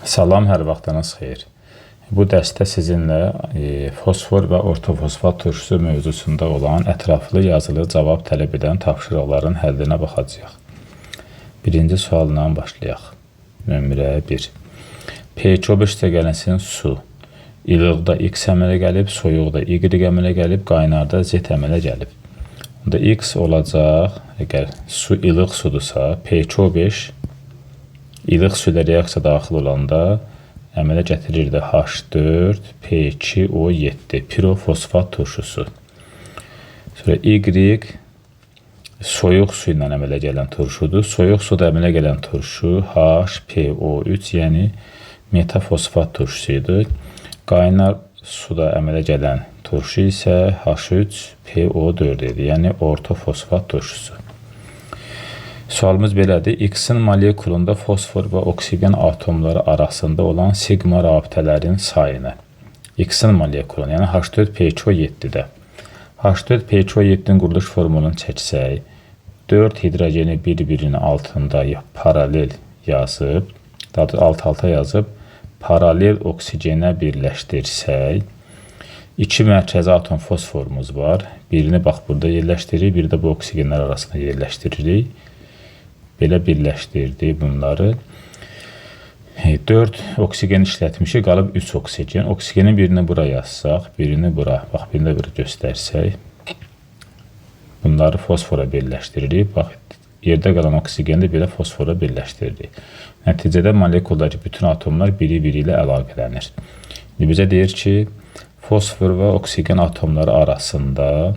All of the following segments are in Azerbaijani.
Salam, hər vaxtınız xeyir. Bu dərsdə sizinlə fosfor və ortofosfat turşusu mövzusunda olan ətraflı yazılı cavab tələb edən tapşırıqların həllinə baxacağıq. Birinci sualla başlayaq. Nömrə 1. pH üstəgələsinin su ilıqda X əmələ gəlib, soyuqda Y əmələ gəlib, qaynarda Z əmələ gəlib. Onda X olacaq, əgər su ilıq sudursa, pH ilıq su ilə reaksiya daxil olanda əmələ gətirirdi H4P2O7 pirofosfat turşusu. Sonra Y soyuq su ilə əmələ gələn turşudur. Soyuq suda əmələ gələn turşu HPO3, yəni metafosfat turşusuydu. Qaynar suda əmələ gələn turşu isə H3PO4 idi, yəni ortofosfat turşusu. Sualımız belədir. X-in molekulunda fosfor və oksigen atomları arasında olan sigma rabitələrin sayını. X-in molekulunu, yəni H4PCO7-də. H4PCO7-nin quruluş formulunu çəksək, 4 hidrogeni bir-birinin altında paralel yazıb, daha da alt-alta yazıb, paralel oksigenə birləşdirsək, 2 mərkəzi atom fosforumuz var. Birini bax burada yerləşdiririk, bir də bu oksigenlər arasında yerləşdiririk. Belə birləşdirdik bunları. 4 oksigen işlətmişik, qalıb 3 oksigen. Oksigenin birini bura yazsaq, birini bura, bax birini də bura göstərsək, bunları fosfora birləşdiririk. Bax, yerdə qalan oksigeni də belə fosfora birləşdiririk. Nəticədə molekuldakı bütün atomlar biri-biri ilə əlaqələnir. Bizə deyir ki, fosfor və oksigen atomları arasında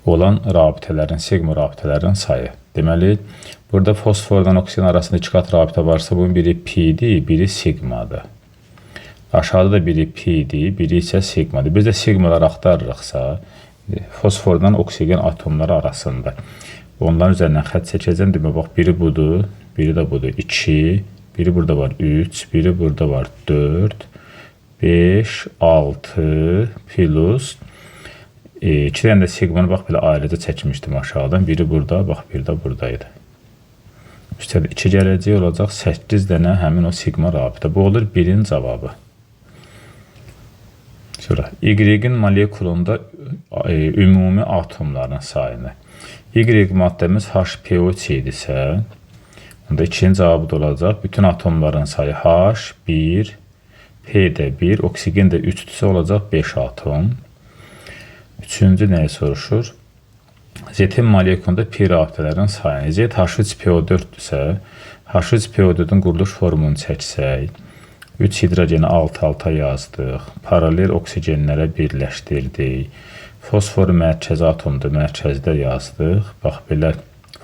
olan rabitələrin, sigma rabitələrin sayı. Deməli, burada fosfordan oksigen arasında 2 qat rabitə varsa, bunun biri P-dir, biri sigmadır. Aşağıda da biri P-dir, biri isə sigmadır. Biz də sigmalar axtarırıqsa, fosfordan oksigen atomları arasında. Onların üzərindən xət çəkəcəm. Demək, bax, biri budur, biri də budur. 2, biri burada var 3, biri burada var 4, 5, 6 plus 2 dənə də sigmanı bax belə ayrıca çəkmişdim aşağıdan. Biri burada, bax bir də buradaydı. Üstədə 2 gələcək olacaq 8 dənə həmin o sigma rabitə. Bu olur 1-in cavabı. Sonra Y-in molekulunda ümumi atomların sayını. Y maddəmiz HPO3 idisə, onda 2-in cavabı da olacaq. Bütün atomların sayı H1, P də 1, oksigen də 3-dürsə olacaq 5 atom. Üçüncü nəyi soruşur? Z-in molekulunda pi rabitələrin sayını. Z H3PO4-dürsə, H3PO4-ün quruluş formunu çəksək, 3 hidrogeni alt-alta yazdıq, paralel oksigenlərə birləşdirdik, fosfor mərkəzi atomda mərkəzdə yazdıq, bax belə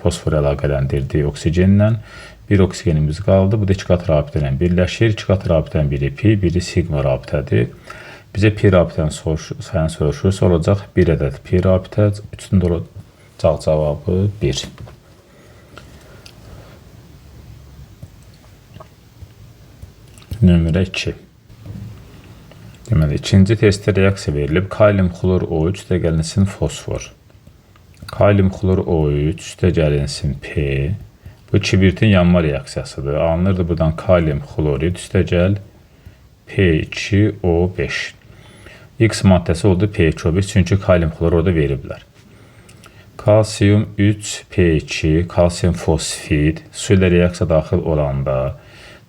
fosfor əlaqələndirdik oksigenlə, bir oksigenimiz qaldı, bu da 2 qat rabitə ilə birləşir, 2 qat rabitənin biri pi, biri sigma rabitədir. Bizə pi rabitənin sayını soruşursa, olacaq 1 ədəd pi rabitə, 3-ün də olacaq cavabı 1. Nömrə 2. Deməli, ikinci testdə reaksiya verilib. Kalium xlor O3 üstəgəlinsin fosfor. Kalium xlor O3 üstəgəlinsin P. Bu kibritin yanma reaksiyasıdır. Alınırdı buradan kalium xlorid üstəgəl P2O5. X maddəsi oldu pH1, çünki kalium xlor orada veriblər. Kalsium 3P2, kalsium fosfid su ilə reaksiya daxil olanda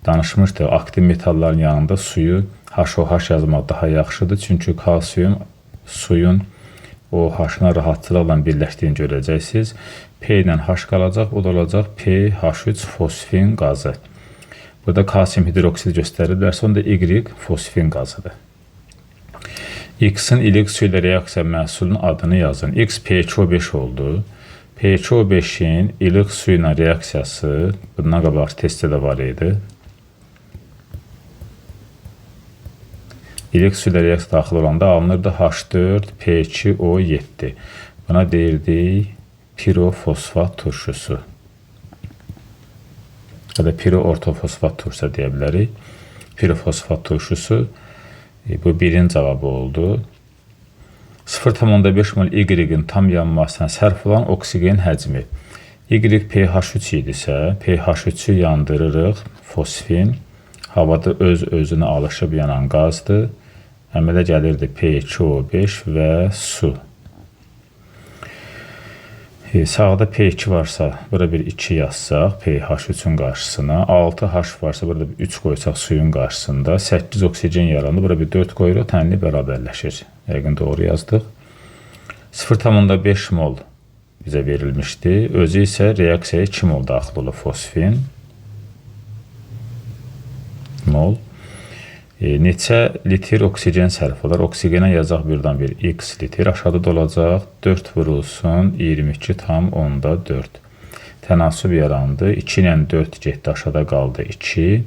danışmışdı, aktiv metalların yanında suyu HOH yazmaq daha yaxşıdır, çünki kalsium suyun OH-na rahatçılıqla birləşdiyini görəcəksiniz. P ilə H qalacaq, o da olacaq PH3 fosfin qazı. Burada kalsium hidroksid göstərilirlərsə, onda Y fosfin qazıdır. X-in ilıq su ilə reaksiya məhsulunun adını yazın. X pH5 oldu. pH5-in ilıq su ilə reaksiyası, bundan qabaq testdə də var idi. İlıq su ilə reaksiya daxil olanda alınırdı H4P2O7. Buna deyirdik pirofosfat turşusu. Ya da piro-ortofosfat turşusu deyə bilərik. Pirofosfat turşusu. Bu 1-in cavabı oldu. 0,5 mol Y-in tam yanmasına sərf olan oksigen həcmi. Y pH3 idisə, pH3-ü yandırırıq fosfin Havada öz-özünə alışıb yanan qazdır. Əmələ gəlirdi P2O5 və su. Sağda P2 varsa, bura bir 2 yazsaq, pH3-ün qarşısına. 6H varsa, burada bir 3 qoysaq suyun qarşısında. 8 oksigen yarandı, bura bir 4 qoyuruq, tənli bərabərləşir. Yəqin doğru yazdıq. 0,5 mol bizə verilmişdi. Özü isə reaksiyaya 2 mol daxil olur fosfin. Mol. Neçə litr oksigen sərf olar? Oksigenə yazaq birdən bir x litr. Aşağıda da olacaq 4 vurulsun 22,4. Tənasüb yarandı. 2 ilə 4 getdi. Aşağıda qaldı 2.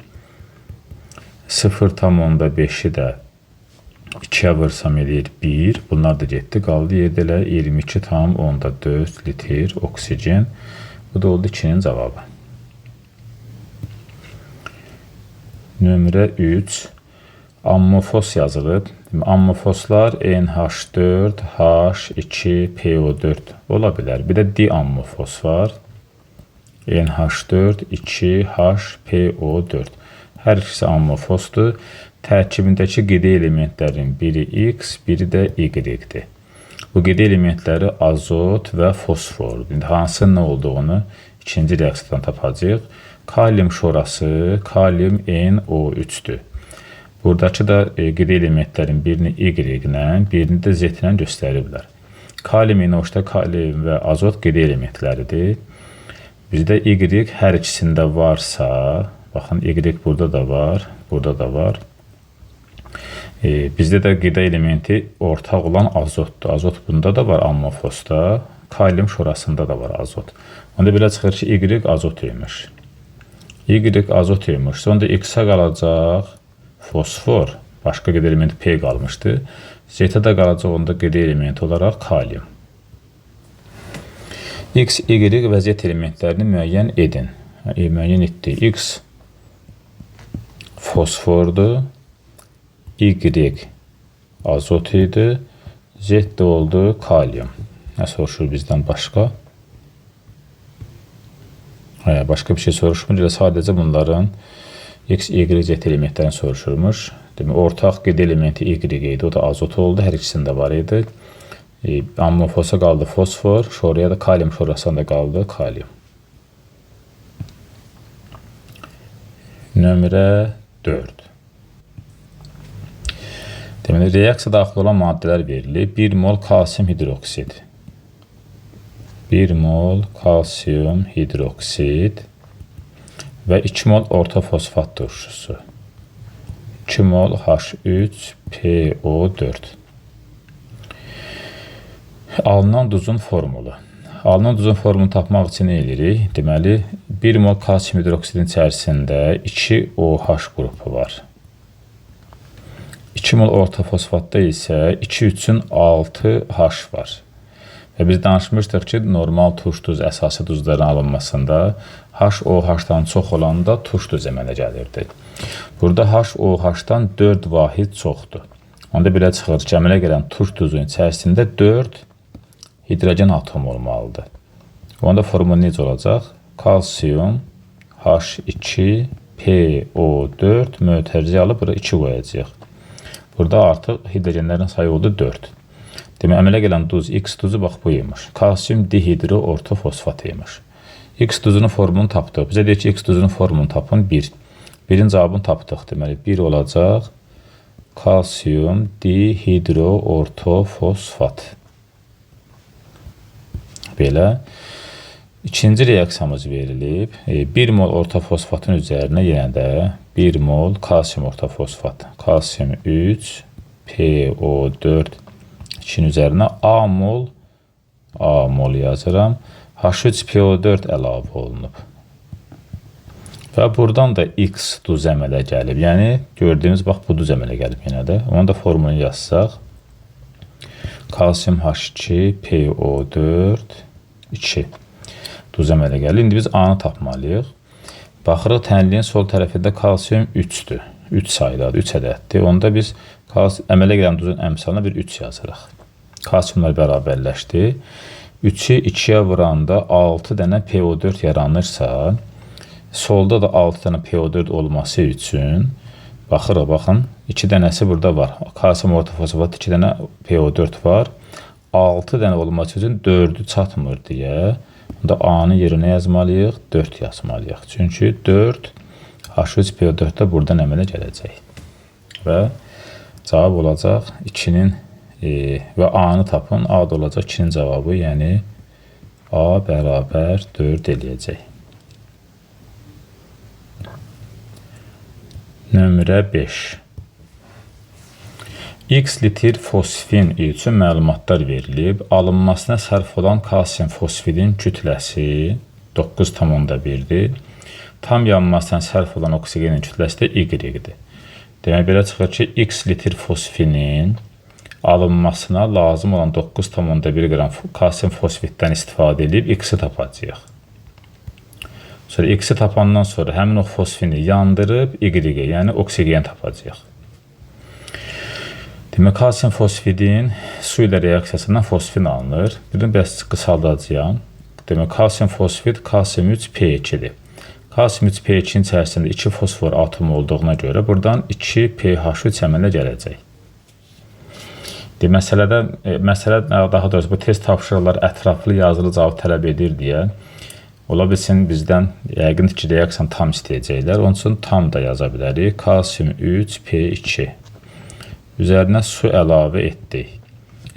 0,5-i də 2'ye vursam eləyir 1. Bunlar da getdi. Qaldı 7 ilə 22,4 litr oksigen. Bu da oldu 2'nin cavabı. Nömrə 3. Ammofos yazılıb. Ammofoslar NH4, H2, PO4 ola bilər. Bir də diammofos var. NH4, 2H, PO4. Hər ikisi ammofosdur. Tərkibindəki qida elementlərin biri X, biri də Y-dir. Bu qida elementləri azot və fosfor. İndi hansının nə olduğunu ikinci reaksiyadan tapacağıq. Kalium şorası, kalium NO3'dür. Buradakı da qida elementlərin birini Y ilə, birini də Z ilə göstəriblər. Kalium NO3-da kalium və azot qida elementləridir. Bizdə Y hər ikisində varsa, baxın Y burada da var, burada da var. Bizdə də qida elementi ortaq olan azotdur. Azot bunda da var ammofosda, kalium şorasında da var azot. Onda belə çıxır ki, Y azot imiş. Y azot imiş. Sonra X-a qalacaq fosfor, başqa qida elementi P qalmışdı. Z-ə də qalacaq onda qida elementi olaraq kalium. X, Y və Z elementlərini müəyyən edin. Müəyyən etdi. X fosfordur. Y azot idi. Z də oldu kalium. Nə soruşur bizdən başqa? Başqa bir şey soruşmur. Sadəcə bunların X, Y, Z elementlərini soruşurmuş. Demək, ortaq qida elementi Y idi. O da azot oldu. Hər ikisində var idi. Ammofosa qaldı fosfor. Şoraya da kalium şorasında qaldı kalium. Nömrə 4. Deməli, reaksiya daxil olan maddələr verilir. 1 mol kalsium hidroksid. 1 mol kalsium hidroksid və 2 mol ortofosfat turşusu. 2 mol H3PO4. Alınan duzun formulu. Alınan duzun formunu tapmaq üçün nə edirik? Deməli, 1 mol kalsium hidroksidin içərisində 2 OH qrupu var. 2 mol ortofosfatda isə 2,6H var. Və biz danışmışdıq ki, normal turş duz əsası duzların alınmasında HOH-dan çox olanda turş duz əmələ gəlirdi. Burada HOH-dan 4 vahid çoxdur. Onda belə çıxır ki, əmələ gələn turş duzun içərisində 4 hidrogen atom olmalıdır. Onda formulu necə olacaq? Kalsium H2PO4 mötərizə alıb bura 2 qoyacaq. Burada artıq hidrogenlərin sayı oldu 4. Demək, əmələ gələn duz X duzu bax bu imiş. Kalsium dihidro ortofosfat imiş. X duzunun formunu tapdıq. Bizə deyir ki, X duzunun formunu tapın 1. Birin cavabını tapdıq. Deməli, 1 olacaq. Kalsium dihidro ortofosfat. Belə. İkinci reaksiyamız verilib. 1 mol ortofosfatın üzərinə yenə də 1 mol kalsium ortofosfat. Kalsium 3, PO4 2'nin üzərinə A mol yazıram. H3PO4 əlavə olunub. Və buradan da X duz əmələ gəlib. Yəni, gördüyünüz bax, bu duz əmələ gəlib yenə də. Onu da formunu yazsaq. Kalsium H2PO4 2 duz əmələ gəlib. İndi biz A-nı tapmalıyıq. Baxırıq, tənliyin sol tərəfində kalsium 3'dür. 3 sayıdadır, 3 ədəddir. Onda biz əmələ gələn duzun əmsalına bir 3 yazırıq. Kalsiumlar bərabərləşdi. 3'ü 2'yə vuranda 6 dənə PO4 yaranırsa, Solda da 6 dənə PO4 olması üçün baxırıq, baxın, 2 dənəsi burada var. Kalsium ortofosfat 2 dənə PO4 var. 6 dənə olması üçün 4'ü çatmır deyə, onda A-nın yerinə yazmalıyıq, 4 yazmalıyıq. Çünki 4 H3PO4 də buradan əmələ gələcək. Və cavab olacaq 2-nin və A-nı tapın. A da olacaq 2-nin cavabı, yəni A bərabər 4 eləyəcək. Nömrə 5. X litir fosfin üçün məlumatlar verilib. Alınmasına sərf olan kalsium fosfidin kütləsi 9,1-dir. Tam yanmasına sərf olan oksigenin kütləsi də Y-dir. Demək, belə çıxır ki, X litir fosfinin alınmasına lazım olan 9,1 qram kalsium fosfiddən istifadə edib X-i tapacağıq. Sonra X-i tapandan sonra həmin o fosfini yandırıb Y-i, yəni oksigen tapacağıq. Demək, kalsium fosfidin su ilə reaksiyasından fosfin alınır. Birini bəs qısaldacağım. Demək, kalsium fosfid kalsium 3P2-dir. Kalsium 3P2-nin içərisində 2 fosfor atomu olduğuna görə buradan 2PH3 əmələ gələcək. Məsələ daha doğrusu bu test tapşırıqlar ətraflı yazılı cavab tələb edir deyə, ola bilsin bizdən yəqin ki, reaksiyanı tam istəyəcəklər. Onun üçün tam da yaza bilərik. Kalsium 3P2. Üzərinə su əlavə etdik.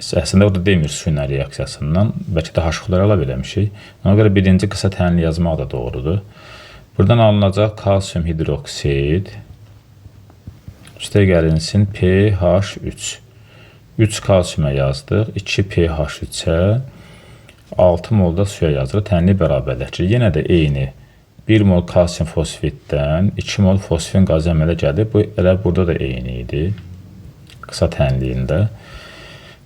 Əslində orada demir su ilə reaksiyasından. Bəlkə də H-xlor əlavə eləmişik. Ona görə birinci qısa tənli yazmaq da doğrudur. Buradan alınacaq kalsium hidroksid. Üstə gəlinsin pH3. 3 kalsiumə yazdıq. 2 pH3-ə 6 mol da suya yazırıq. Tənli bərabərləşdirir. Yenə də eyni. 1 mol kalsium fosfiddən 2 mol fosfin qazı əmələ gəlir. Bu elə burada da eyni idi. Qısa tənliyində.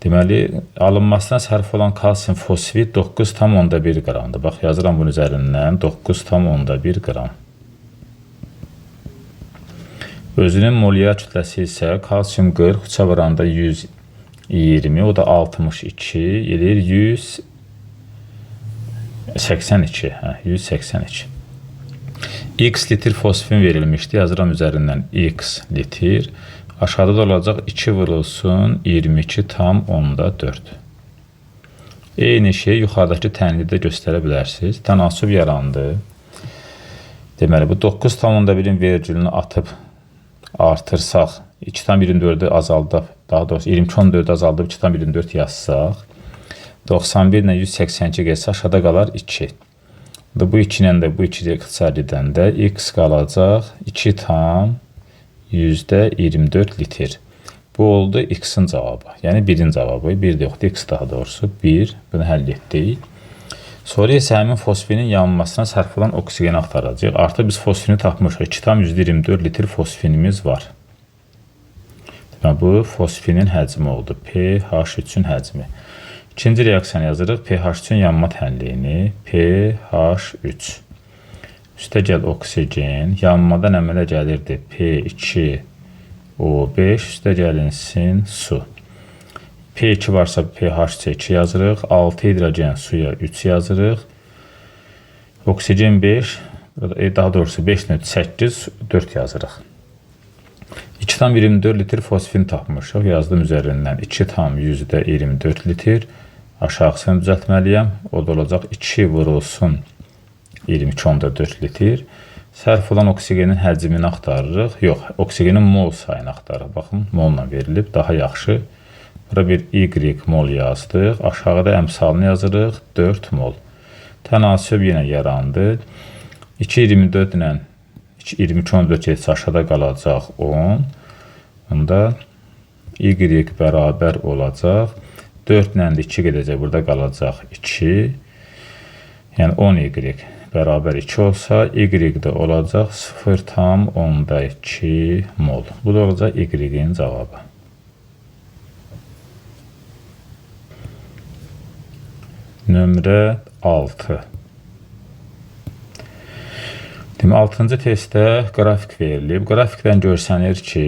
Deməli, alınmasına sərf olan kalsium fosfid 9,1 qramdır. Bax, yazıram bunun üzərindən 9,1 qram. Özünün molyar kütləsi isə kalsium 40, uça vuranda 120, o da 62, edir 182. 182. X litir fosfin verilmişdi. Yazıram üzərindən X litir. Aşağıda da olacaq 2 vurulsun 22,4. Eyni şey yuxarıdakı tənlidə göstərə bilərsiniz. Tənasüb yarandı. Deməli, bu 9,1-in vergülünü atıb artırsaq, 2,24-ü azaldıb, daha doğrusu 22,14-ü azaldıb 2,24 yazsaq, 91 ilə 182 gəlsə aşağıda qalar 2. Bu 2 ilə də bu 2 ixtisar edəndə X qalacaq 2,24 litir. Bu oldu X-in cavabı. Yəni 1-in cavabı. 1 də yoxdur. X daha doğrusu 1. Bunu həll etdik. Sonra isə həmin fosfinin yanmasına sərf olan oksigeni axtaracaq. Artıq biz fosfini tapmışıq. 2,24 litir fosfinimiz var. Deməli, bu fosfinin həcmi oldu. pH3-ün həcmi. İkinci reaksiyanı yazırıq. pH3-ün yanma tənliyini. pH3. Üstə gəl oksigen. Yanmadan əmələ gəlirdi. P2O5. Üstə gəlinsin su. P2 varsa pH2 yazırıq. 6 hidrogen suya 3 yazırıq. Oksigen 5. Daha doğrusu 5,8 4 yazırıq. 2,24 litir fosfin tapmışıq. Yazdım üzərindən 2,24 litir. Aşağısını düzəltməliyəm. O da olacaq 2 vurulsun 22,4 litir. Sərf olan oksigenin həcmini axtarırıq. Yox, oksigenin mol sayını axtarırıq. Baxın, molla verilib. Daha yaxşı. Bura bir Y mol yazdıq. Aşağıda əmsalını yazırıq. 4 mol. Tənasüb yenə yarandı. 2,24 ilə 22,14 getsə aşağıda qalacaq 10. Onda Y bərabər olacaq. 4 ilə 2 gedəcək. Burada qalacaq 2. Yəni 10Y bərabər 2 olsa, Y də olacaq 0,2 mol. Bu da olacaq Y-in cavabı. Nömrə 6. Demək, 6-cı testdə qrafik verilib. Qrafikdən görsənir ki,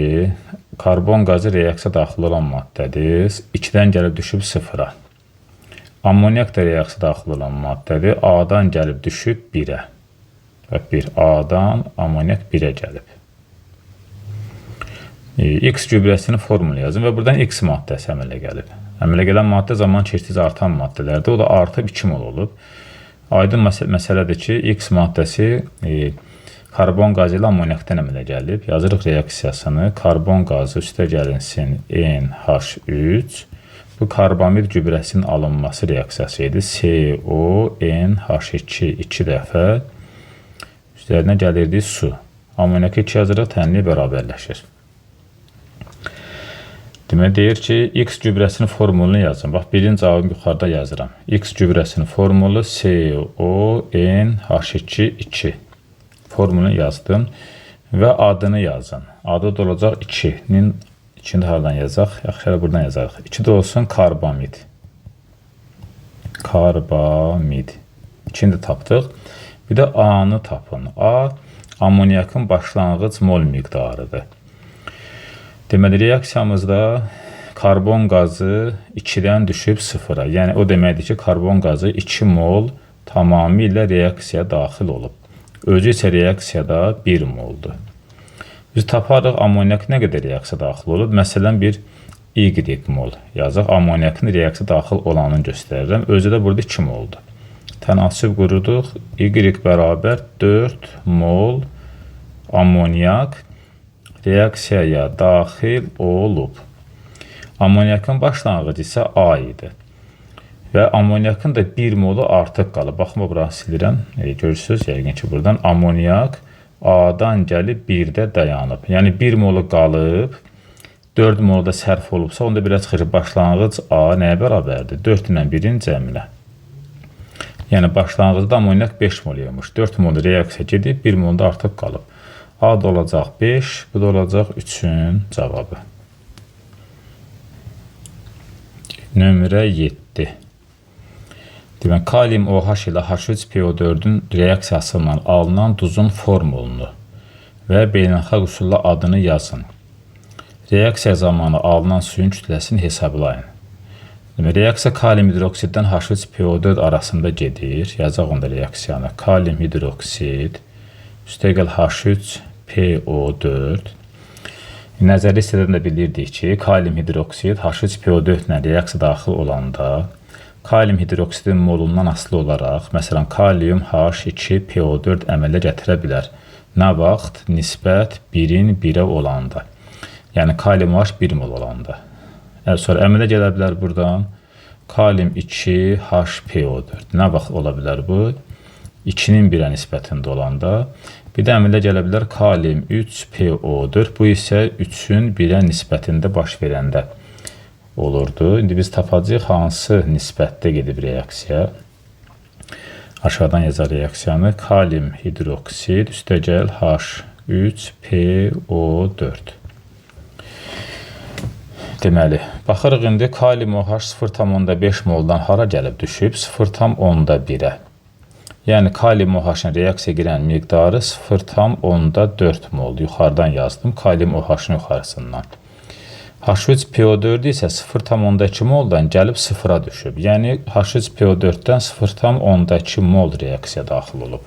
karbon qazı reaksiya daxil olan maddədir. 2-dən gəlib düşüb 0-a. Ammoniak da reaksiya daxil olan maddədir. A-dan gəlib düşüb 1-ə. Bax, 1 A-dan amonyak 1-ə gəlib. X gübrəsinin formulu yazın və buradan X maddəsi əmələ gəlib. Əmələ gələn maddə zaman keçdikcə artan maddələrdir. O da artıb 2 mol olub. Aydın məsələdir ki, X maddəsi karbon qazı ilə amonyakdan əmələ gəlib. Yazırıq reaksiyasını. Karbon qazı üstə gəlinsin NH3. Bu karbamid gübrəsinin alınması reaksiyası idi. CO, NH2 2 dəfə. Üstlərinə gəlirdi su. Amonyakı 2 yazırıq, tənliyi bərabərləşir. Demək deyir ki, X gübrəsinin formulunu yazın. Bax, birinci cavabı yuxarıda yazıram. X gübrəsinin formulu CO, NH2 2. Formulunu yazdım və adını yazın. Adı da olacaq 2-nin içində haradan yazaq? Yaxşı, buradan yazaq. 2 də olsun karbamid. Karbamid. 2-ni də tapdıq. Bir də A-nı tapın. A, amonyakın başlanğıc mol miqdarıdır. Deməli, reaksiyamızda karbon qazı 2-dən düşüb 0-a. Yəni, o deməkdir ki, karbon qazı 2 mol tamamilə reaksiyaya daxil olub. Özü isə reaksiyada 1 moldur. Biz taparıq amonyak nə qədər reaksiyaya daxil olub. Məsələn, bir Y mol yazaq. Amonyakın reaksiyaya daxil olanını göstərirəm. Özü də burada 2 moldur. Tənasüb quruduq. Y bərabər 4 mol amonyak reaksiyaya daxil olub. Amonyakın başlanğıcı isə A idi. Və amonyakın da 1 molu artıq qalıb. Baxma, buranı silirəm. Görürsünüz, yəqin ki, buradan amonyak A-dan gəlib 1-də dayanıb. Yəni, 1 molu qalıb, 4 molu da sərf olubsa, onda biraz xırı başlanğıc A nəyə bərabərdir? 4 ilə 1-in cəminə. Yəni, başlanğıcda amonyak 5 mol yığmış. 4 mol reaksiya gedib, 1 mol da artıq qalıb. A da olacaq 5, bu da olacaq 3-ün cavabı. Nömrə 7. Demək, kalium OH ilə H3PO4-ün reaksiyasından alınan duzun formulunu və beynəlxalq üsulla adını yazın. Reaksiya zamanı alınan suyun kütləsini hesablayın. Demək, reaksiya kalium hidroksiddən H3PO4 arasında gedir. Yazaq onda reaksiyanı. Kalium hidroksid üstəgəl H3PO4. Nəzəri hissədən də bilirdik ki, kalium hidroksid H3PO4 ilə reaksiya daxil olanda kalium hidroksidin molundan asılı olaraq, məsələn, kalium H2PO4 əmələ gətirə bilər. Nə vaxt? Nisbət 1-in 1-ə olanda. Yəni, kalium OH 1 mol olanda. Sonra əmələ gələ bilər buradan. Kalium 2HPO4. Nə vaxt ola bilər bu? 2-nin 1-ə nisbətində olanda. Bir də əmələ gələ bilər kalium 3PO4. Bu isə 3-ün 1-ə nisbətində baş verəndə olurdu. İndi biz tapacağıq hansı nisbətdə gedib reaksiya. Aşağıdan yazar reaksiyanı. Kalium hidroksid üstəgəl H3PO4. Deməli, baxırıq indi kalium OH 0,5 moldan hara gəlib düşüb? 0,1-ə. Yəni, kalium OH-ın reaksiya girən miqdarı 0,4 mol. Yuxarıdan yazdım, kalium OH-ın yuxarısından. H3PO4 isə 0,2 moldan gəlib 0-a düşüb. Yəni, H3PO4-dən 0,2 mol reaksiya daxil olub.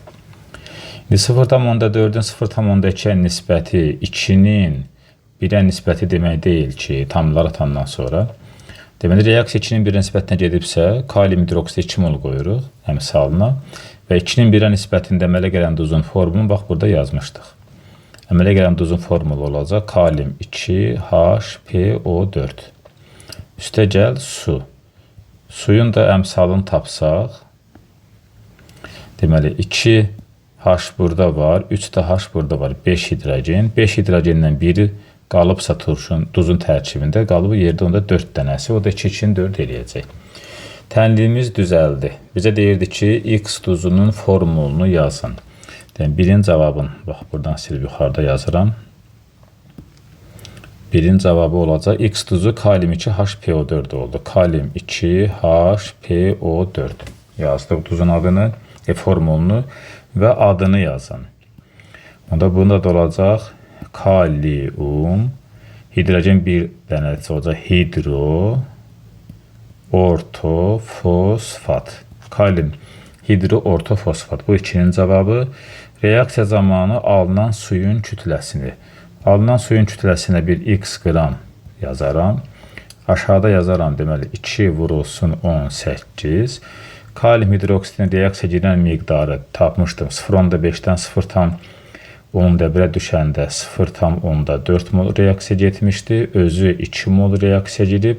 İndi 0,4-ün 0,2-yə nisbəti 2-nin 1-ə nisbəti demək deyil ki, tamlar atandan sonra. Deməli, reaksiya 2-nin 1-ə nisbətinə gedibsə, kalium hidroksid 2 mol qoyuruq, əmsalına. Və 2-nin 1-ə nisbətində əmələ gələn duzun formulunu bax, burada yazmışdıq. Əmələ gələn duzun formulu olacaq kalium 2HPO4. Üstəgəl su. Suyun da əmsalını tapsaq, deməli, 2H burada var, 3H burada var, 5 hidrogen. 5 hidrogendən biri qalıbsa duzun tərkibində, qalıbı yerdə onda 4 dənəsi, o da 2-2-ni 4 eləyəcək. Tənliyimiz düzəldi. Bizə deyirdi ki, X duzunun formulunu yazın. Birinci cavabın, bax, buradan silib yuxarıda yazıram. Birinci cavabı olacaq, X duzu kalium 2HPO4 oldu. Kalium 2HPO4. Yazdıq duzun adını, formulunu və adını yazın. Onda bunda da olacaq kalium, hidrogen bir dənəsi olacaq, hidro, ortofosfat. Kalium hidro ortofosfat. Bu 2-nin cavabı Reaksiya zamanı alınan suyun kütləsini. Alınan suyun kütləsinə bir x qram yazaram. Aşağıda yazaram, deməli 2 vurulsun 18. Kalium hidroksidin reaksiya girən miqdarı tapmışdım. 0,5-dən 0,1-ə düşəndə 0,4 mol reaksiya getmişdi. Özü 2 mol reaksiya girib.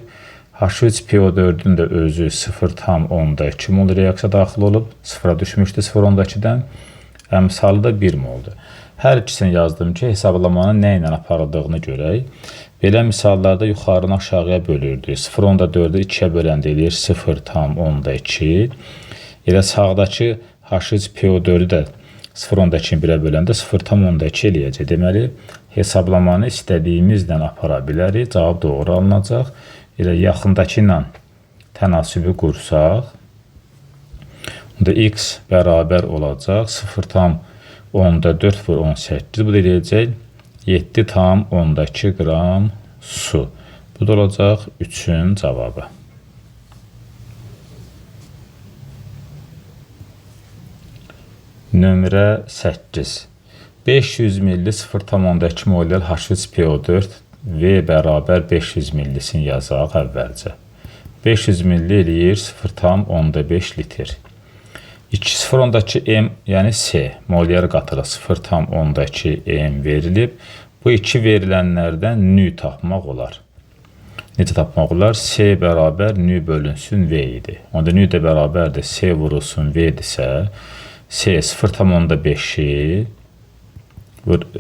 H3PO4-ün də özü 0,2 mol reaksiya daxil olub. 0-a düşmüşdü 0,2-dən. Əmsalı da 1 moldur. Hər ikisini yazdım ki, hesablamanın nə ilə aparıldığını görək. Belə misallarda yuxarını aşağıya bölürdük. 0,4-ü 2-yə böləndə eləyir 0,2. Elə sağdakı H3PO4-ü də 0,2-ni 1-ə böləndə 0,2 eləyəcək. Deməli, hesablamanı istədiyimizlə apara bilərik. Cavab doğru alınacaq. Elə yaxındakı ilə tənasibi qursaq, onda x bərabər olacaq 0,4 vur 18. Bu da eləyəcək 7,2 qram su. Bu da olacaq 3-ün cavabı. Nömrə 8. 500 milli 0,2 molel H3PO4 V bərabər 500 millisini yazaq əvvəlcə. 500 milli eləyir 0,5 litr. 0,2 M, yəni C, molyar qatıra 0,2 M verilib. Bu iki verilənlərdən nü tapmaq olar. Necə tapmaq olar? C bərabər nü bölünsün V idi. Onda nü də bərabərdir C vurulsun V idisə, C 0,5-i,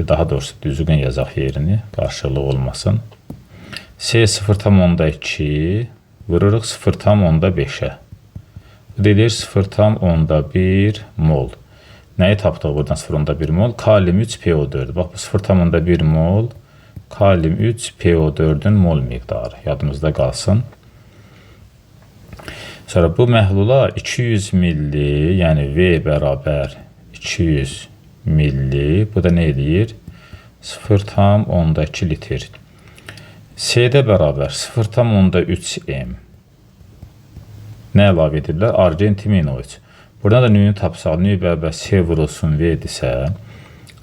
daha doğrusu düzgün yazaq yerini, qarşılıq olmasın. C 0,2 vururuq 0,5-ə. Bu deyilir 0,1 mol. Nəyi tapdıq buradan 0,1 mol? Kalium 3PO4. Bax, bu 0,1 mol kalium 3PO4-ün mol miqdarı. Yadımızda qalsın. Sonra bu məhlula 200 milli, yəni V bərabər 200 milli, bu da nə eləyir? 0,2 litr. C-də bərabər 0,3 M. Nə əlavə edirlər? Argentinin-3. Buradan da nüyünü tapsaq, nüy bərabər C vurulsun V edirsə,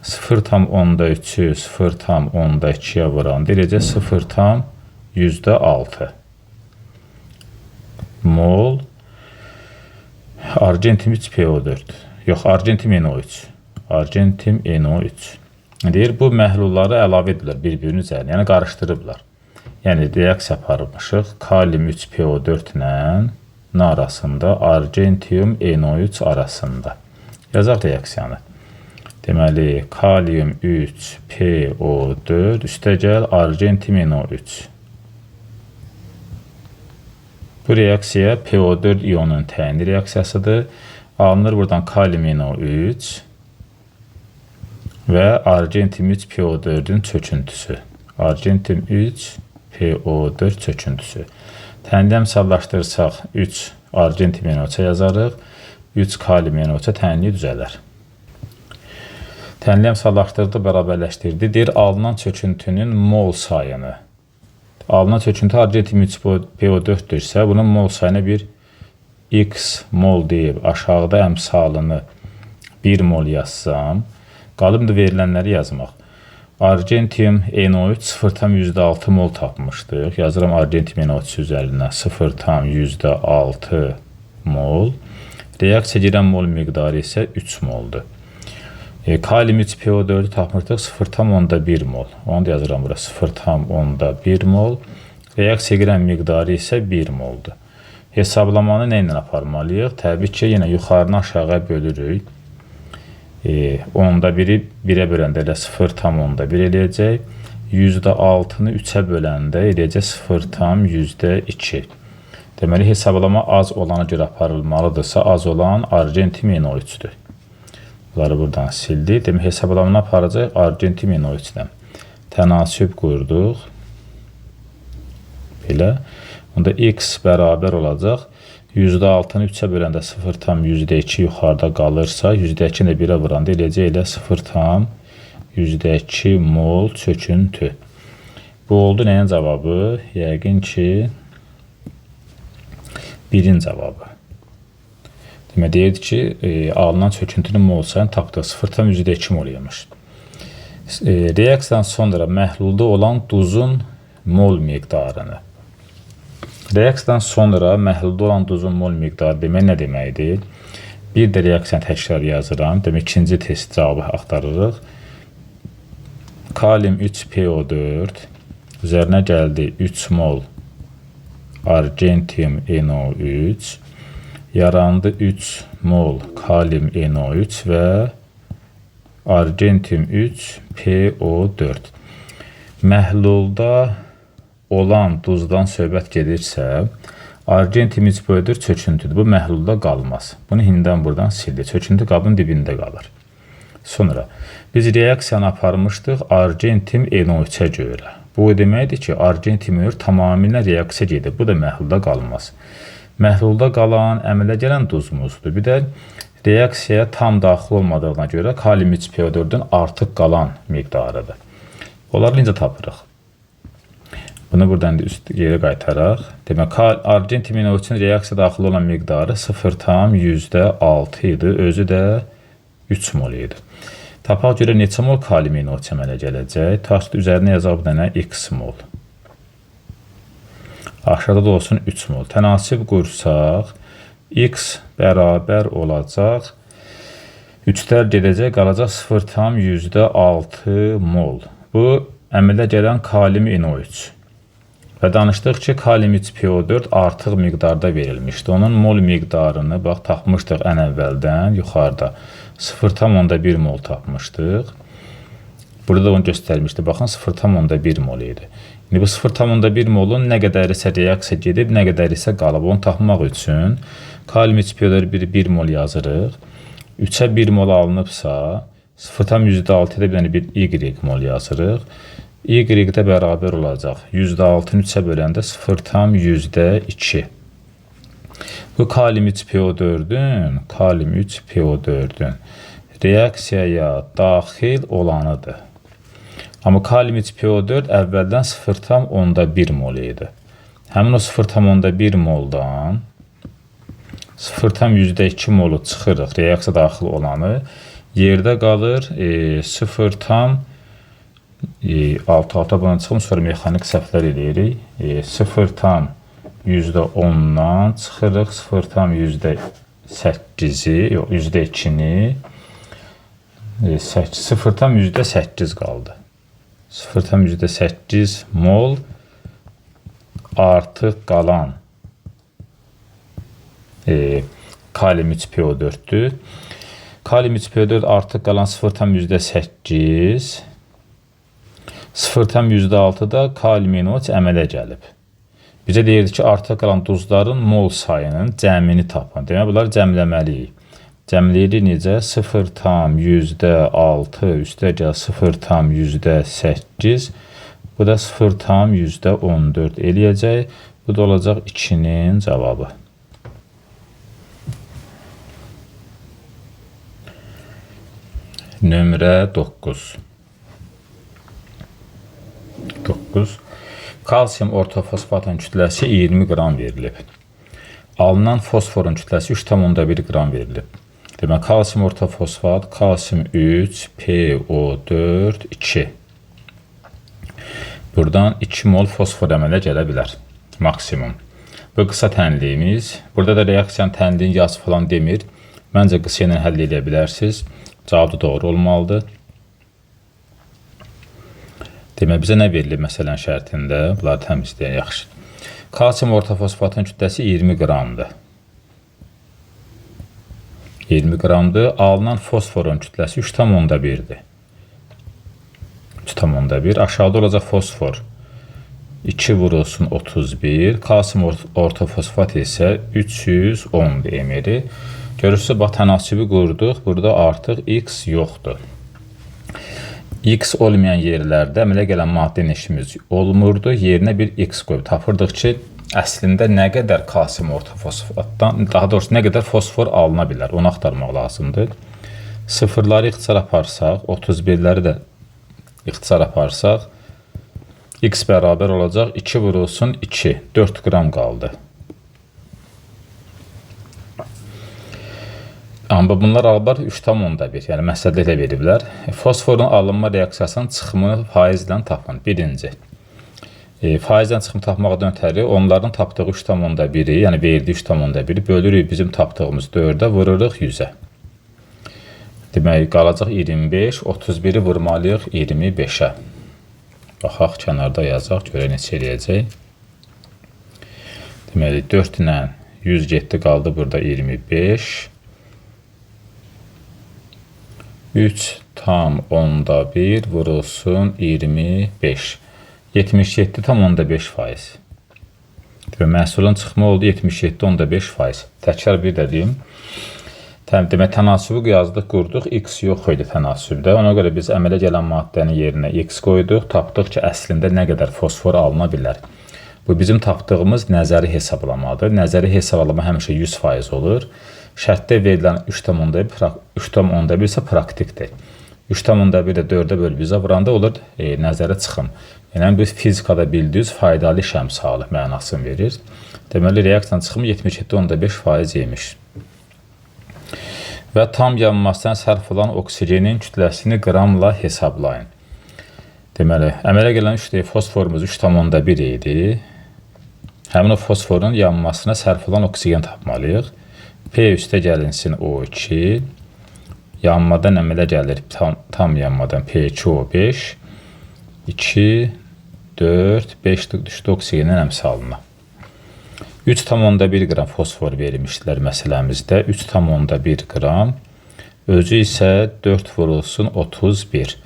0,3-ü 0,2-yə vuran, deyəcək 0,6 mol Argentin 3PO4. Yox, Argentin NO3. Argentin NO3. Deyir, bu məhlulları əlavə edirlər bir-birinin üzərinə, yəni qarışdırıblar. Yəni, reaksiya aparmışıq kalium 3PO4 ilə nə arasında? Argentium NO3 arasında. Yazaq reaksiyanı. Deməli, kalium 3PO4 üstəgəl Argentin NO3. Bu reaksiya PO4 iyonun təyinli reaksiyasıdır. Alınır buradan kalium NO3 və Argentin 3PO4-ün çöküntüsü. Argentin 3PO4 çöküntüsü. Təyinli əmsallaşdırsaq 3 Argentin NO3-ə yazarıq. 3 kalium NO3-ə təyinli düzələr. Təyinli əmsallaşdırdı, bərabərləşdirdi. Deyir, alınan çöküntünün mol sayını. Alınan çöküntü Argentin 3PO4-dürsə, bunun mol sayına bir x mol deyib, aşağıda əmsalını 1 mol yazsam, qalımdır verilənləri yazmaq. Argentin NO3 0,6 mol tapmışdıq. Yazıram Argentin NO3 üzərinə 0,6 mol. Reaksiya girən mol miqdarı isə 3 moldur. Kalium 3PO4-ü tapmışdıq 0,1 mol. Onu da yazıram bura 0,1 mol. Reaksiya girən miqdarı isə 1 moldur. Hesablamanı nə ilə aparmalıyıq? Təbii ki, yenə yuxarını aşağıya bölürük. 1/10-i 1-ə böləndə elə 0,1 eləyəcək. %6-nı 3-ə böləndə eləyəcək 0,2. Deməli, hesablama az olana görə aparılmalıdırsa, az olan Argentin NO3-dür. Bunları buradan sildik. Demək, hesablamını aparacaq Argentin NO3-dən. Tənasüb qurduq. Belə. Onda x bərabər olacaq. %6-nı 3-ə böləndə 0,2 yuxarıda qalırsa, %2-ni də 1-ə vuranda eləyəcək elə 0,2 mol çöküntü. Bu oldu nəyin cavabı? Yəqin ki, 1-in cavabı. Demək deyirdi ki, alınan çöküntünün mol sayını tapdıq. 0,2 mol imiş. Reaksiyadan sonra məhlulda olan duzun mol miqdarını. Reaksiyadan sonra məhlulda olan duzun mol miqdarı demək nə deməkdir? Bir də reaksiyanı təkrar yazıram. Demək, ikinci test cavabı axtarırıq. Kalium 3PO4 üzərinə gəldi 3 mol argentium NO3, yarandı 3 mol kalium NO3 və argentium 3PO4. Məhlulda olan duzdan söhbət gedirsə, argentium 3PO4 çöküntüdür. Bu məhlulda qalmaz. Bunu hindən buradan sildi. Çöküntü qabın dibində qalır. Sonra biz reaksiyanı aparmışdıq argentium NO3-ə görə. Bu deməkdir ki, argentium tamamilə reaksiya gedir. Bu da məhlulda qalmaz. Məhlulda qalan, əmələ gələn duzumuzdur. Bir də reaksiyaya tam daxil olmadığına görə kalium 3PO4-ün artıq qalan miqdarıdır. Onları necə tapırıq? Bunu buradan üst yeri qaytaraq. Demək, argentium NO3-ün reaksiya daxil olan miqdarı 0,6 idi. Özü də 3 mol idi. Tapaq görə neçə mol kalium NO3 əmələ gələcək? Taxt üzərinə yazaq bir dənə x mol. Aşağıda da olsun 3 mol. Tənasib qursaq, x bərabər olacaq. 3-lər gedəcək, qalacaq 0,6 mol. Bu, əmələ gələn kalium NO3. Və danışdıq ki, kalium 3PO4 artıq miqdarda verilmişdi. Onun mol miqdarını, bax, tapmışdıq ən əvvəldən, yuxarıda. 0,1 mol tapmışdıq. Burada da onu göstərmişdi. Baxın, 0,1 mol idi. İndi bu 0,1 molun nə qədər isə reaksiya gedib, nə qədər isə qalıb. Onu tapmaq üçün kalium 3PO4 1 mol yazırıq. 3-ə 1 mol alınıbsa, 0,6-da bir dənə bir y mol yazırıq. Y də bərabər olacaq. 106-ın 3-ə böləndə 0,2. Bu kalium 3PO4-ün reaksiyaya daxil olanıdır. Amma kalium 3PO4 əvvəldən 0,1 mol idi. Həmin o 0,1 moldan 0,2 molu çıxırıq, reaksiya daxil olanı. Yerdə qalır 0,6 buna çıxım, sonra mexanik səhvlər eləyirik. 0,10-dan çıxırıq 0,8-i, yox, %2-ni, 0,8 qaldı. 0,8 mol artıq qalan kalium 3PO4-dür. Kalium 3PO4 artıq qalan 0,8, 0,6-da kalium NO3 əmələ gəlib. Bizə deyirdi ki, artıq qalan duzların mol sayının cəmini tapın. Demək, bunları cəmləməliyik. Cəmləyirik necə? 0,6 üstəgəl 0,8, bu da 0,14 eləyəcək. Bu da olacaq 2-nin cavabı. Nömrə 9. Kalsium ortofosfatın kütləsi 20 qram verilib. Alınan fosforun kütləsi 3,1 qram verilib. Demək, kalsium ortofosfat, kalsium 3, PO4, 2. Buradan 2 mol fosfor əmələ gələ bilər. Maksimum. Bu qısa tənliyimiz. Burada da reaksiyanın tənliyin yaz falan demir. Məncə qısa ilə həll edə bilərsiniz. Cavab da doğru olmalıdır. Demək, bizə nə verilir məsələn şərtində? Bunları təmizləyək, yaxşı. Kalsium ortofosfatın kütləsi 20 qramdır. 20 qramdır. Alınan fosforun kütləsi 3,1-dir. 3,1. Aşağıda olacaq fosfor. 2 vurulsun 31. Kalsium ortofosfat isə 310 ml. Görürsünüz, bax, tənasibi qurduq. Burada artıq X yoxdur. X olmayan yerlərdə əmələ gələn maddi neşimiz olmurdu. Yerinə bir X qoyub tapırdıq ki, əslində nə qədər kalsium ortofosfatdan, daha doğrusu nə qədər fosfor alına bilər. Onu axtarmaq lazımdır. Sıfırları ixtisar aparsaq, 31-ləri də ixtisar aparsaq, X bərabər olacaq 2 vurulsun 2, 4 qram qaldı. Amma bunlar alıblar 3,1. Yəni məsələdə elə veriblər. Fosforun alınma reaksiyasının çıxımını faizlə tapın. Birinci. Faizdən çıxım tapmaqdan ötəri onların tapdığı 3,1-i, yəni verdiyi 3,1-i bölürük bizim tapdığımız 4-ə, vururuq 100-ə. Demək, qalacaq 25, 31-i vurmalıyıq 25-ə. Baxaq, kənarda yazaq, görək neçə eləyəcək. Deməli, 4 ilə 100 getdi, qaldı burada 25. 3,1 vurulsun 25. 77,5%. Məhsulun çıxma oldu 77,5%. Təkrar bir də deyim. Demək, tənasübü yazdıq, qurduq. X yox idi tənasübdə. Ona görə biz əmələ gələn maddənin yerinə X qoyduq. Tapdıq ki, əslində nə qədər fosfor alına bilər. Bu bizim tapdığımız nəzəri hesablamadır. Nəzəri hesablama həmişə 100% olur. Şərtdə verilən 3,1 isə praktikdir. 3,1 də 4-ə bölüb 100-ə vuranda olur nəzərə çıxım. Yəni, biz fizikada bildiyiz faydalı iş əmsalı mənasını verir. Deməli, reaksiyanın çıxımı 77,5% imiş. Və tam yanmasına sərf olan oksigenin kütləsini qramla hesablayın. Deməli, əmələ gələn 3 fosforumuz 3,1 idi. Həmin o fosforun yanmasına sərf olan oksigen tapmalıyıq. P üstə gəlinsin O2. Yanmadan əmələ gəlir tam yanmadan P2O5. 2, 4, 5 düşdü oksigenin əmsalına. 3,1 qram fosfor vermişdilər məsələmizdə. 3,1 qram. Özü isə 4 vurulsun 31.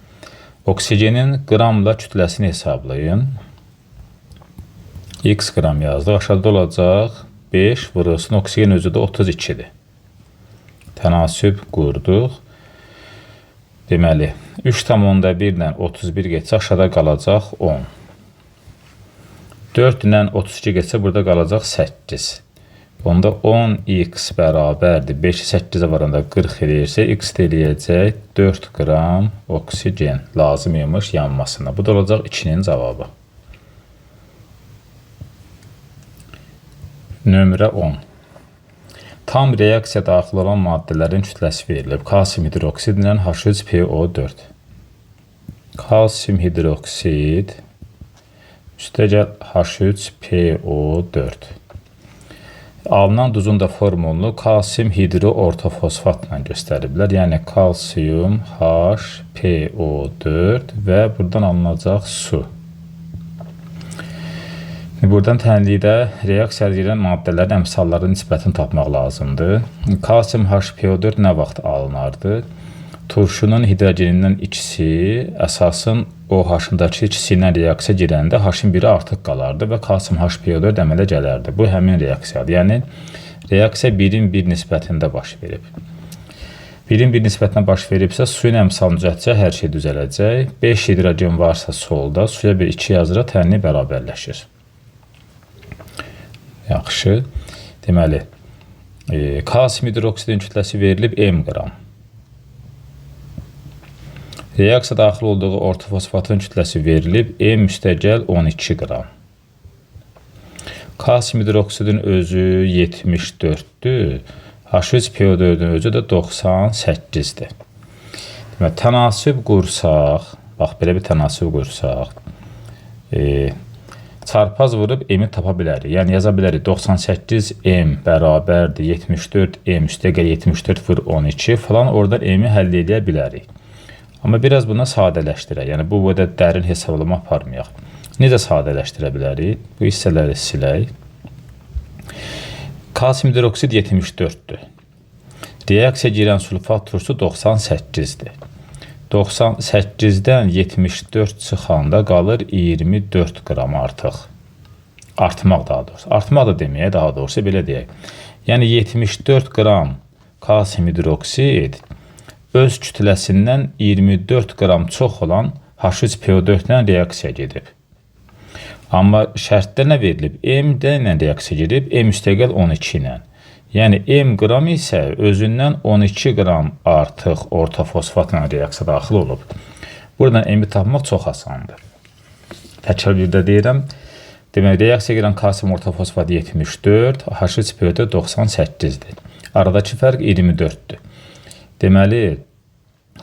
Oksigenin qramla kütləsini hesablayın. X qram yazdıq. Aşağıda olacaq 5 vurulsun. Oksigen özü də 32-dir. Tənasüb qurduq. Deməli, 3,1 ilə 31 geçsə aşağıda qalacaq 10. 4 ilə 32 geçsə burada qalacaq 8. Onda 10x bərabərdir. 5-i 8-ə varanda 40 eləyirsə, x eləyəcək 4 qram oksigen lazım imiş yanmasına. Bu da olacaq 2-nin cavabı. Nömrə 10. Tam reaksiya daxil olan maddələrin kütləsi verilib. Kalsium hidroksid ilə H3PO4. Kalsium hidroksid üstəgəl H3PO4. Alınan duzun da formulunu kalsium hidroortofosfatla göstəriblər. Yəni kalsium HPO4 və buradan alınacaq su. Buradan tənlikdə reaksiya edən maddələrin əmsallarının nisbətini tapmaq lazımdır. Kalsium HPO4 nə vaxt alınardı? Turşunun hidrogenindən ikisi əsasın OH-dakı ikisi ilə reaksiya girəndə H-in biri artıq qalardı və kalsium HPO4 əmələ gələrdi. Bu həmin reaksiyadır. Yəni, reaksiya 1-in 1 nisbətində baş verib. 1-in 1 nisbətində baş veribsə, suyun əmsalını düzəltcək, hər şey düzələcək. 5 hidrogen varsa solda, suya bir 2 yazıraq, tənlik bərabərləşir. Yaxşı. Deməli, kalsium hidroksidin kütləsi verilib M qram. Reaksiya daxil olduğu ortofosfatın kütləsi verilib M üstəgəl 12 qram. Kalsium hidroksidin özü 74-dür. H3PO4-ün özü də 98-dir. Deməli, tənasüb qursaq, bax, belə bir tənasüb qursaq, çarpaz vurub M-i tapa bilərik. Yəni, yaza bilərik 98M bərabərdir 74M üstəgəl 74 vur 12 falan, oradan M-i həll edə bilərik. Amma biraz buna sadələşdirək. Yəni, bu qədər dərin hesablama aparmayaq. Necə sadələşdirə bilərik? Bu hissələri silək. Kalsium hidroksid 74-dür. Reaksiya girən sulfat turşusu 98-dir. 98-dən 74 çıxanda qalır 24 qram artıq. Artmaq daha doğrusu. Artmaq da deməyək, daha doğrusu belə deyək. Yəni 74 qram kalsium hidroksid öz kütləsindən 24 qram çox olan H3PO4 ilə reaksiya gedib. Amma şərtdə nə verilib? M-də ilə reaksiya gedib, M üstəgəl 12 ilə. Yəni, M qram isə özündən 12 qram artıq ortofosfatla reaksiya daxil olub. Buradan M-i tapmaq çox asandır. Təkrar bir də deyirəm. Demək, reaksiya girən kalsium ortofosfat 74, H3PO4 98-dir. Aradakı fərq 24-dür. Deməli,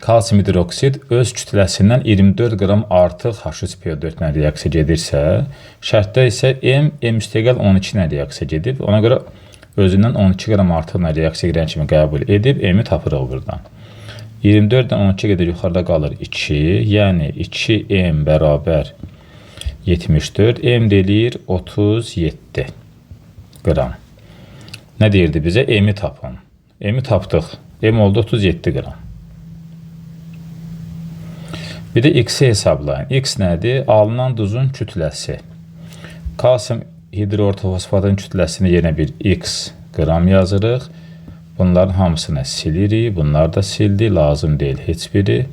kalsium hidroksid öz kütləsindən 24 qram artıq H3PO4 ilə reaksiya gedirsə, şərtdə isə M müstəqil 12 ilə reaksiya gedib. Ona görə özündən 12 qram artıqla reaksiya girən kimi qəbul edib, M-i tapırıq buradan. 24-dən 12 qədər yuxarıda qalır 2, yəni 2M bərabər 74, M deyir 37 qram. Nə deyirdi bizə? M-i tapın. M-i tapdıq. M oldu 37 qram. Bir də X-i hesablayın. X nədir? Alınan duzun kütləsi. Kalsium hidroortofosfatın kütləsini yenə bir X qram yazırıq. Bunların hamısını silirik. Bunlar da sildi. Lazım deyil heç biri.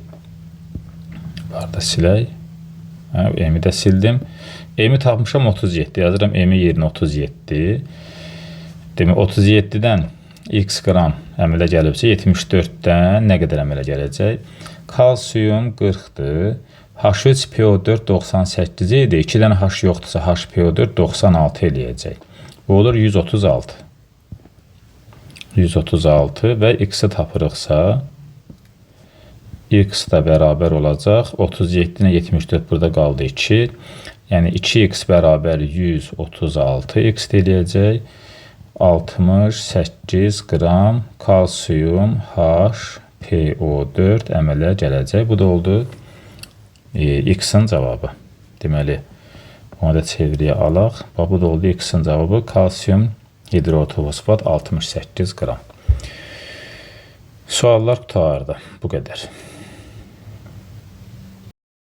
Var da silək. M-i də sildim. M-i tapmışam 37. Yazıram M-i yerinə 37. Demək 37-dən X qram əmələ gəlibsə 74-dən nə qədər əmələ gələcək? Kalsium 40-dır. H3PO4 98 idi. 2 dənə H yoxdursa HPO4 96 eləyəcək. Bu olur 136. 136 və X-i tapırıqsa X da bərabər olacaq. 37 ilə 74 burada qaldı 2. Yəni 2X bərabər 136 X eləyəcək. 68 qram kalsium HPO4 əmələ gələcək. Bu da oldu X-in cavabı. Deməli, onu da çeviriyə alaq. Bu da oldu X-in cavabı. Kalsium hidroortofosfat 68 qram. Suallar qutardı. Bu qədər.